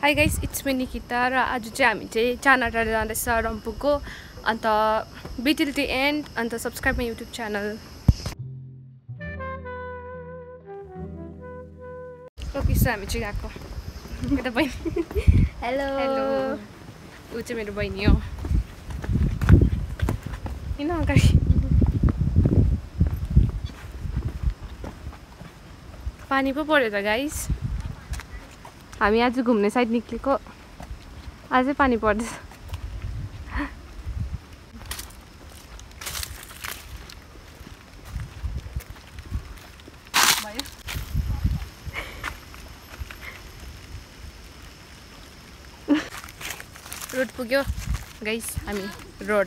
High guys, it's me Nikita र आज चाहिँ हामी चाहिँ चानाटार जाँदैछ रम्फूको। अन्त बी टिल द एन्ड, अन्त subscribe my YouTube channel. Kiss हामी चाहिँ गएको यता बहिनी। हेलो हेलो, ऊ चाहिँ मेरो बहिनी हो। किन अगाडि पानी पो पर्यो त गाइस। हामी आज घुम्ने साइड निक्लेको, अझै पानी पर्दैछ। रोड पुग्यो गाइस, हामी रोड।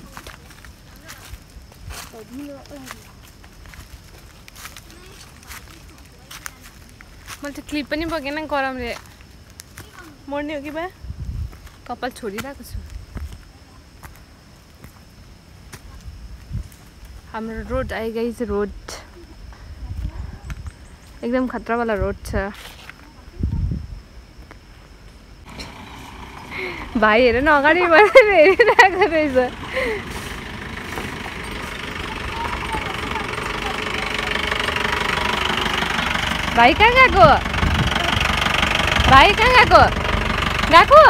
मैले त क्लिप पनि बोकेन, गरमले मर्ने हो कि बा, कपाल छोडिरहेको छु। हाम्रो रोड आयो गाइस, रोड एकदम खतरावाला रोड छ। भाइ हेर न, अगाडि बसेर हेरिरहेको रहेछ। भाइ कहाँ गएको? भाइ कहाँ गएको? गएको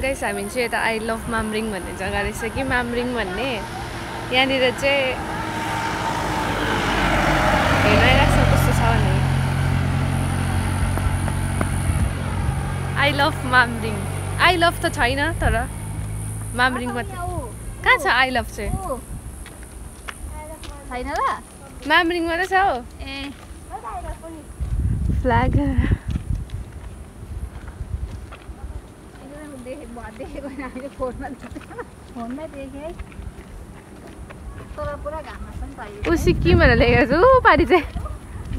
गाइस, हामी चाहिँ यता आई लभ मामरिङ भन्ने जग्गा रहेछ कि, मामरिङ भन्ने। यहाँनिर चाहिँ हेरिरहेको छ कस्तो छ भने। I love Mamring, I love त छैन तर मामरिङ मात्रै। कहाँ छ आई लभ चाहिँ? छैन र, मामरिङ मात्रै छ हौ। ए फ्ल्याग देखेको होइन, हामीले फोनमा देखेँ है, तर पुरा घाममा पनि पाइयो। ऊ सिक्किम भनेर लेखेको छु पारि चाहिँ।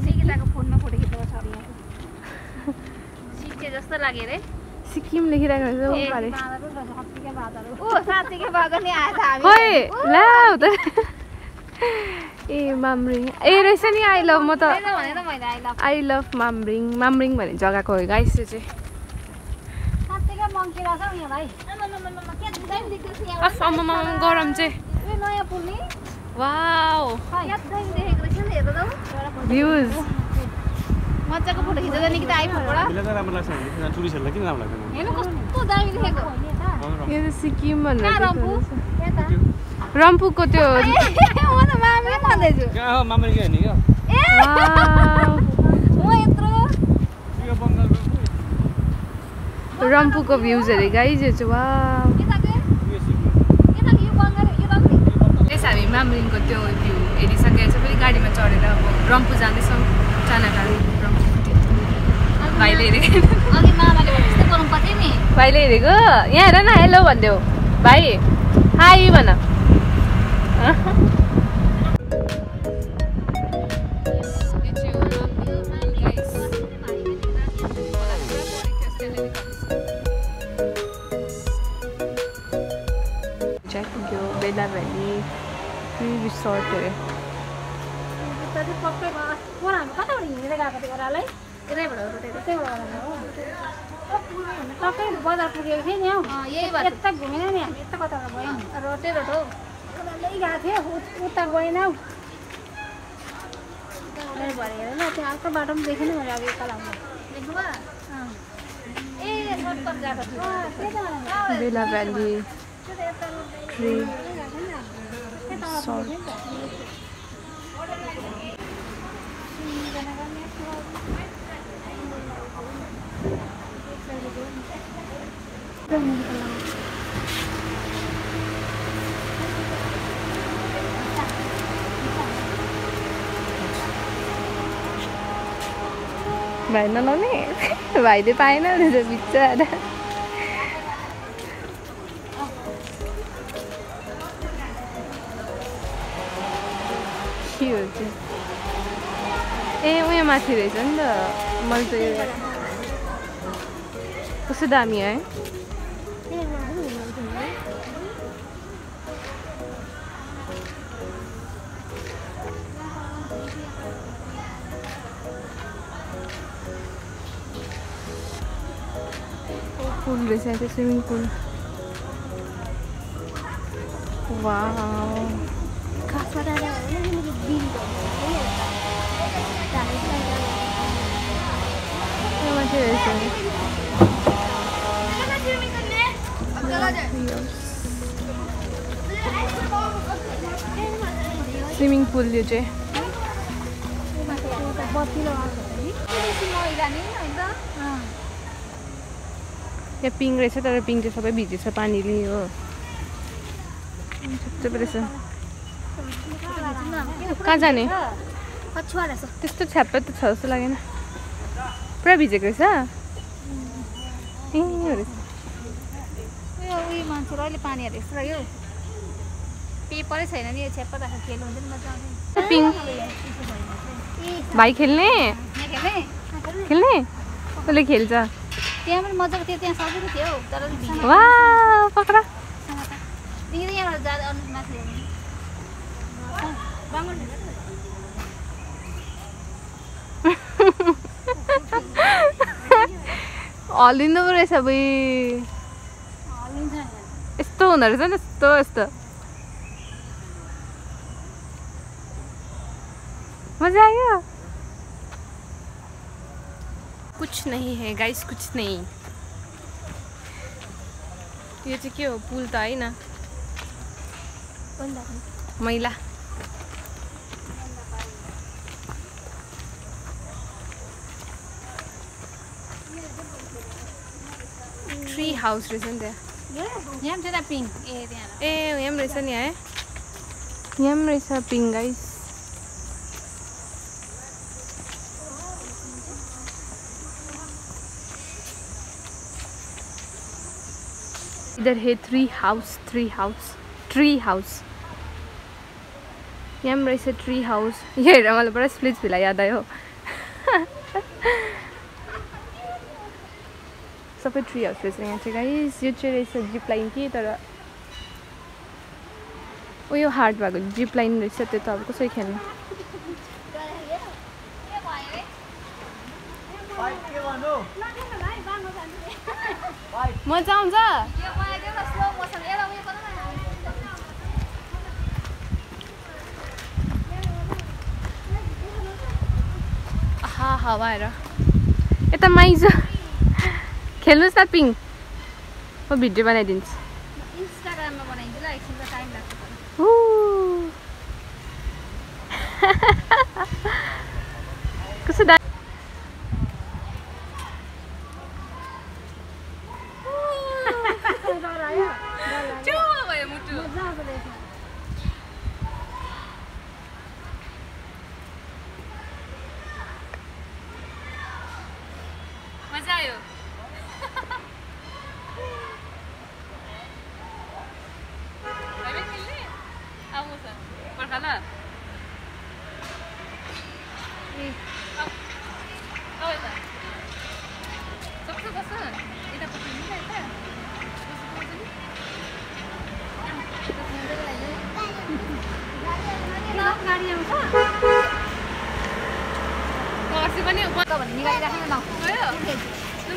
निकिताको फोनमा फोटो खिच्नु छ नि, सिक्के जस्तो लाग्यो रे। सिक्किम लेखिरहेको रहेछ ऊ पारि। ओ साँच्चीकै बागो नि आएछ हामी। खोइ ला त ए मामरिङ ए रहेछ नि। आई लभ, म त भनेर मैले आई लभ मामरिङ, मामरिङ भन्ने जग्गाको हो गाइस यो चाहिँ। साँच्चीकै मङ्किरा छ यहाँ भाइ। आम्मामा गरम चाहिँ। ए नयाँ पुल नि, वाउ यादै देखेको रहेछ नि, हेर्दा त भ्यूज। मजाको फोटो खिच्दा निकिता आइफोनबाट। मलाई त राम्रो लाग्छ भने टुरिस्टहरुलाई किन राम्रो लाग्दैन? हेर्नु कस्तो दामी देखेको। यो त सिक्किम भनेर कहाँ रम्फू? यता रम्फूको त्यो म त मामरिङ भन्दैछु। कहाँ हो मामरिङ के हैन के? ए म यत्रो यो बंगालको रम्फूको भ्यूज हेरे गाइस यो चाहिँ। वाउ यताको यो सिक्किम यताको यो बङ्गाल यो रम्फू। यस हामी मामरिङको त्यो भ्यू हेरिसकेर चाहिँ फेरि गाडीमा चढेर अब रम्फू जाँदैछौँ। चानाटार रम्फूपट्टि। भाइले हेरेको, अघि मामाले भने जस्तै गर्नु पर्थ्यो नि। भाइले हेरेको। यहाँ हेर न, हेलो भनिदेऊ भाइ, हाई भन। बेला भ्याली फ्री रिसोर्ट अरे। हामी कताबाट हिँडेर गएको थियो ओह्रालै, यतैबाट रोटेर त्यहीबाट हो। टक्कै बजार पुगेको थियो नि हौ, यही भएर यता घुमेन नि हामी, यता कताबाट गयौँ रोटे रोट हो। ओह्रालै गएको थियो, उता गएनौ। यही भएर हेर न, त्यहाँ अर्को बाटो पनि देखेन मैले अघि कल देख्नुभयो। ए सर्टकट गएको थियो बेला भ्याली ट्री रिसोर्ट। भाइ नलाउने भाइले पाएन बिचरा थियो चाहिँ ए उयो माथि रहेछ नि त मैले त यो कस्तो दामी है पुल रहेछ त्यो स्विमिङ पुल वाउ माथि रहेछ स्विमिङ पुल यो चाहिँ यहाँ पिङ रहेछ तर पिङ चाहिँ सबै भिजेछ पानीले हो रहेछ कहाँ जाने त्यस्तो छ्याप्प त छ जस्तो लागेन पुरा भिजेको रहेछ ए मान्छेहरू अहिले पानी हालेको जस्तो लाग्यो पेपरै छैन नि यो छ्याप्प राखेर खेल्नु हुन्छ नि मजा आउँछ पिङ भाइ खेल्ने खेल्ने कसले खेल्छ त्यहाँ पनि मजाको थियो त्यहाँ सजिलो थियो तर वा पक्रा यहाँबाट जाँदा माथि हल्लिनु पो रहेछ बुई यस्तो हुँदो रहेछ नि यस्तो यस्तो मजा आयो कुछ नहीं है गाइस कुछ नहीं यो चाहिँ के हो पुल त हैन मैला ट्री हाउस रहेछ नि त्यहाँ यहाँ पनि छ पिङ ए त्यहाँ ए यहाँ रहेछ नि है यहाँ रहेछ पिङ गाइस इधर है ट्री हाउस यहाँ रहेछ ट्री हाउस यो हेरेर मलाई पुरा स्प्लिट्स भिला याद आयो सबै ट्री हाउस रहेछ यहाँ चाहिँ गाइस यो चाहिँ रहेछ जिप लाइन कि तर उयो हार्ड भएको जिप लाइन रहेछ त्यो त अब कसरी खेल्नु मजा आउँछ हावा हेर यता माइजो खेल्नुहोस् न पिङ म भिडियो बनाइदिन्छु इन्स्टाग्राममा बनाइदिन्छु ल एकछिन त टाइम लाग्छ कस्तो मजा आयो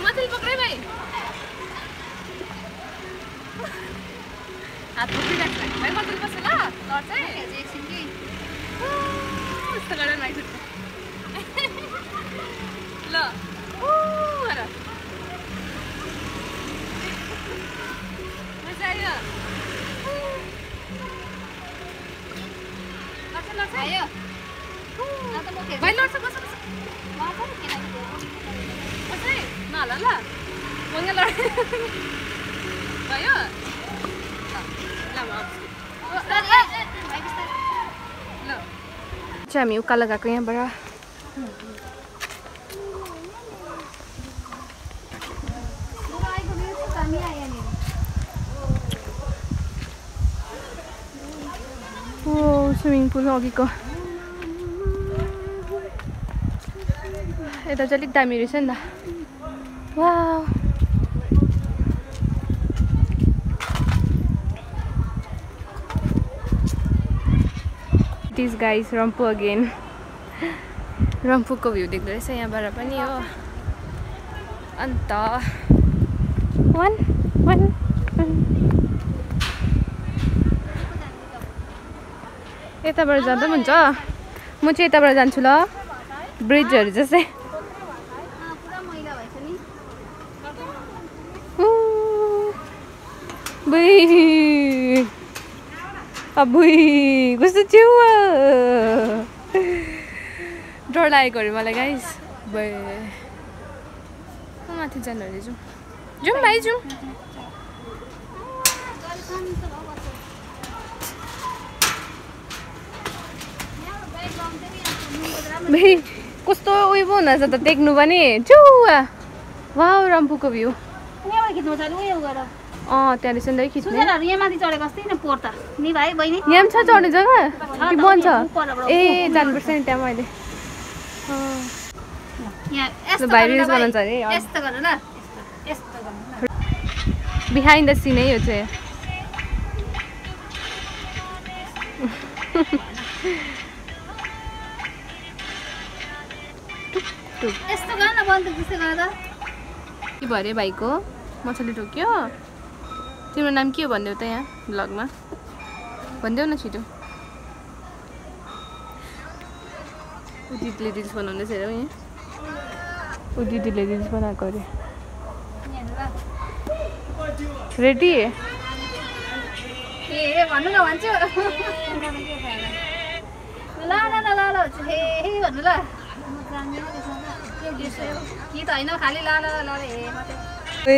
मछली पक्रै भाइ हात पक्रिरहेको छ भाइ मछली बस्छ ल लड्छ एकछिन कि यस्तो गरेर भाइ ल मजा आयो लड्छ आयो भाइ लड्छ बस ल ल मङ्गा लड भयो चाहिँ हामी उकालो गएको यहाँबाट ओ स्विमिङ पुल अघिको यता चाहिँ अलिक दामी रहेछ नि त wow this guys Rumphu again रम्फूको भ्यू देख्दो रहेछ यहाँबाट पनि हो अन्त यताबाट जाँदा पनि हुन्छ म चाहिँ यताबाट जान्छु ल ब्रिजहरू जस्तै अबुई कस्तो छु डर लागेको अरे मलाई गाइस माथि जानु अरे जाउँ भाइ जाउँ भाइ कस्तो उयो पो हुँदो रहेछ त देख्नु पनि चुवा वाउ रम्फूको भ्यू त्यहाँ रहेछ नि खिच्नु यहाँ माथि चढेको अस्ति न पोर त नि भाइ बहिनी यहाँ पनि छ चढ्ने जग्गा कि बन्छ ए जानुपर्छ नि त्यहाँ मैले भाइ रिल्स बनाउँछ अरे यस्तो गर्नु ल यस्तो गर्नु बिहाइन्ड द सिन है यो चाहिँ यस्तो गर्न बन्द त्यस्तो गर्दा के भयो अरे भाइको मछली टोक्यो तिम्रो नाम के हो भनिदेऊ त यहाँ भ्लगमा भनिदेऊ न छिटो ऊ दिदीले रिल्स बनाउँदैछ अरे यहाँ ऊ दिदीले रिल्स बनाएको अरे रेडी ए भन्नु न भन्छु ल ल ल ल ल हे हे भन्नु ल कि त होइन खालि ल ल ल हे मात्रै ए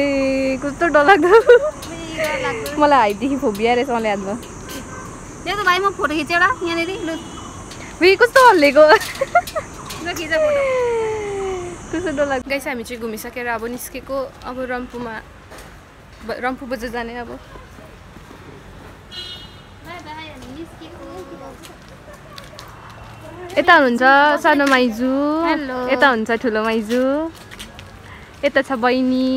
कस्तो डरलाग्दो मलाई हाइटदेखि फोबिया रहेछ मलाई याद भयो यो त भाइ म फोटो खिचेँ एउटा यहाँनिर लु कस्तो हल्लेको ल खिच फोटो कस्तो डरलाग्दो गाइस हामी चाहिँ घुमिसकेर अब निस्केको अब रम्फू बजार जाने अब यता हुनुहुन्छ सानो माइजू यता हुन्छ ठुलो माइजू यता छ बहिनी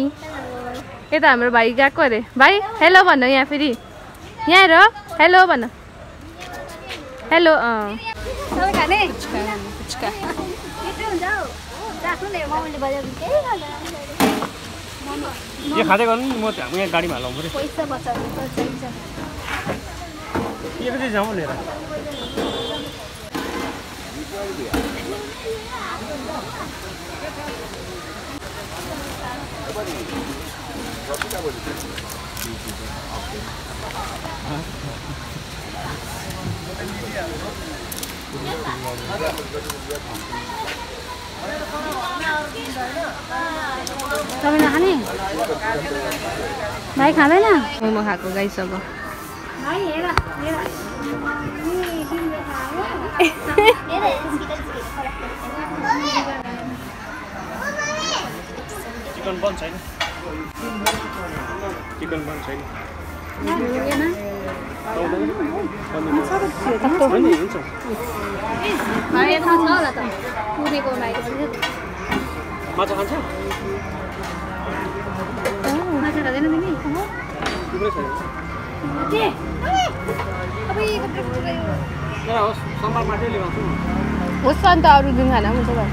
यता हाम्रो भाइ गएको अरे भाइ हेलो भन्नु यहाँ फेरि यहाँ हेर हेलो भन्नु हेलो यो खाँदै गर्नु नि म यहाँ गाडीमा हालौँ पऱ्यो पैसा बचाउनु चाहिन्छ यो चाहिँ जाउँ लिएर तपाईँ नखाने भाइ खाँदैन मोमो खाएको गाइस अब भाइ हेर हेर चिकन बन्द छैन चिकन बन्द छैन माछा खान्छ माछा खाँदैन तिमी थुप्रै छ होस् सोमबार मात्रै लिएर होस् अन्त अरू दिन खाना हुन्छ भाइ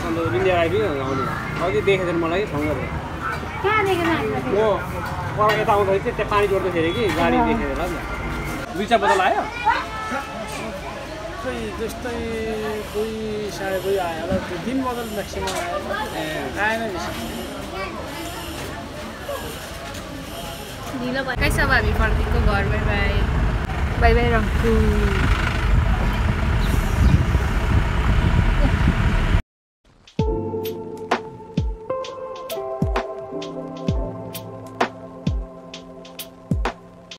अन्त इन्डिया आइपुग्यो आउने अघि देखेको थिएन मलाई ठाउँ गरेर कहाँ देखेन म पर यता आउँदाखेरि चाहिँ त्यहाँ पानी जोड्दैखेरि कि गाडी देखेर ल दुई चार बजा आयो खै जस्तै 2 साढे 2 आयो होला त्यो दिन बदल म्याक्सिमम आयो आएन ढिलो भयो गाइस अब हामी फर्केको घर बाई बाई बाई बाई रम्फू